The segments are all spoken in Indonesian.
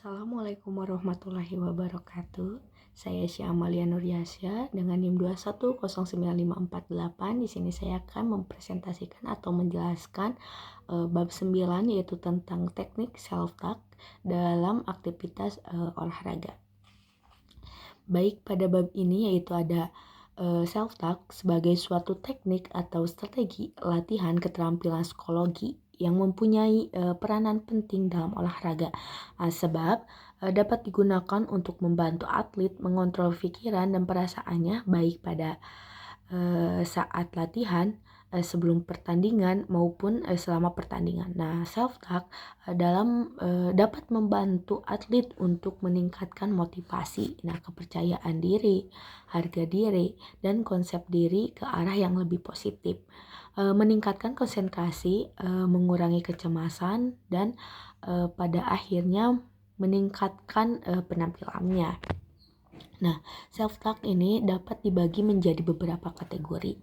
Assalamualaikum warahmatullahi wabarakatuh. Saya Syamalia Nuriasya dengan NIM 2109548. Di sini saya akan mempresentasikan atau menjelaskan bab 9, yaitu tentang teknik self talk dalam aktivitas olahraga. Baik, pada bab ini yaitu ada self talk sebagai suatu teknik atau strategi latihan keterampilan psikologi yang mempunyai peranan penting dalam olahraga, sebab dapat digunakan untuk membantu atlet mengontrol pikiran dan perasaannya baik pada saat latihan, sebelum pertandingan maupun selama pertandingan. Nah, self talk dapat membantu atlet untuk meningkatkan motivasi, kepercayaan diri, harga diri, dan konsep diri ke arah yang lebih positif. Meningkatkan konsentrasi, mengurangi kecemasan, dan pada akhirnya meningkatkan penampilannya. Nah, self talk ini dapat dibagi menjadi beberapa kategori.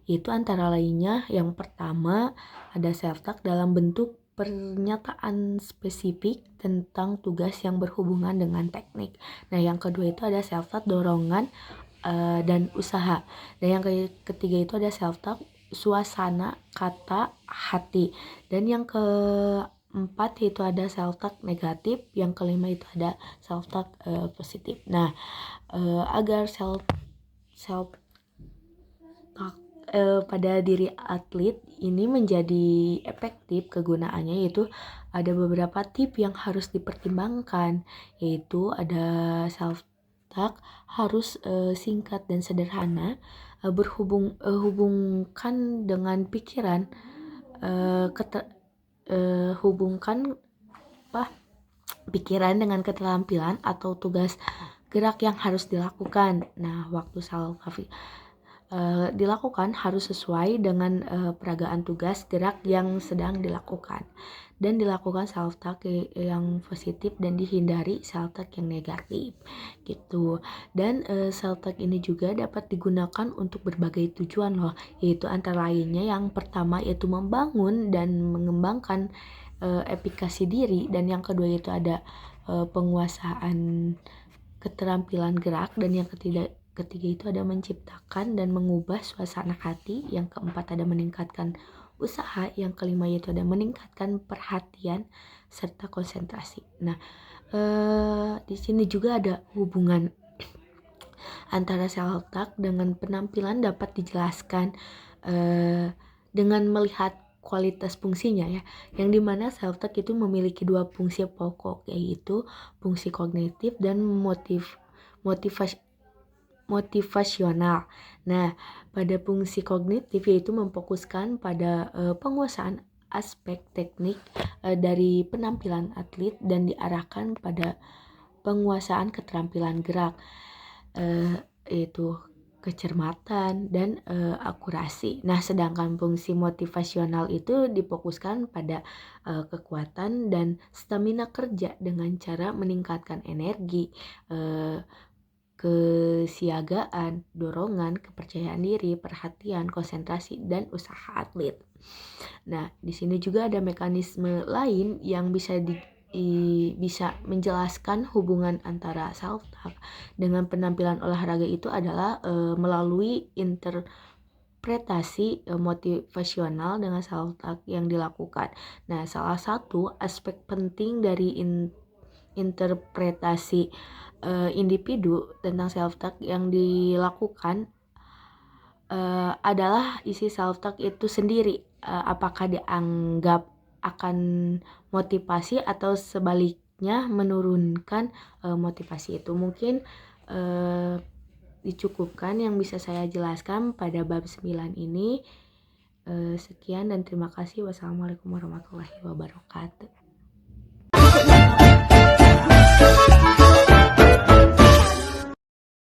Itu antara lainnya, yang pertama ada self talk dalam bentuk pernyataan spesifik tentang tugas yang berhubungan dengan teknik. Nah, yang kedua itu ada self talk dorongan dan usaha. Dan yang ketiga itu ada self talk suasana, kata, hati. Dan yang keempat itu ada self talk negatif. Yang kelima itu ada self talk positif. Nah, agar self talk pada diri atlet ini menjadi efektif, kegunaannya yaitu ada beberapa tips yang harus dipertimbangkan, yaitu ada self talk harus singkat dan sederhana, hubungkan dengan pikiran, hubungkan pikiran dengan keterampilan atau tugas gerak yang harus dilakukan. Nah, waktu self talk dilakukan harus sesuai dengan peragaan tugas gerak yang sedang dilakukan, dan dilakukan self talk yang positif dan dihindari self talk yang negatif gitu. Dan self talk ini juga dapat digunakan untuk berbagai tujuan loh, yaitu antara lainnya yang pertama yaitu membangun dan mengembangkan efikasi diri, dan yang kedua itu ada penguasaan keterampilan gerak, dan yang ketiga itu ada menciptakan dan mengubah suasana hati, yang keempat ada meningkatkan usaha, yang kelima yaitu ada meningkatkan perhatian serta konsentrasi. Nah, di sini juga ada hubungan antara self talk dengan penampilan dapat dijelaskan dengan melihat kualitas fungsinya ya, yang dimana self talk itu memiliki dua fungsi pokok, yaitu fungsi kognitif dan motivasional. Nah, pada fungsi kognitif yaitu memfokuskan pada penguasaan aspek teknik dari penampilan atlet dan diarahkan pada penguasaan keterampilan gerak, yaitu kecermatan dan akurasi. Nah, sedangkan fungsi motivasional itu difokuskan pada kekuatan dan stamina kerja dengan cara meningkatkan energi, kesiagaan, dorongan, kepercayaan diri, perhatian, konsentrasi, dan usaha atlet. Nah, di sini juga ada mekanisme lain yang bisa menjelaskan hubungan antara self talk dengan penampilan olahraga itu adalah melalui interpretasi motivasional dengan self talk yang dilakukan. Nah, salah satu aspek penting dari interpretasi individu tentang self talk yang dilakukan adalah isi self talk itu sendiri, apakah dianggap akan motivasi atau sebaliknya menurunkan motivasi itu. Mungkin dicukupkan yang bisa saya jelaskan pada bab 9 ini. Sekian dan terima kasih. Wassalamualaikum warahmatullahi wabarakatuh.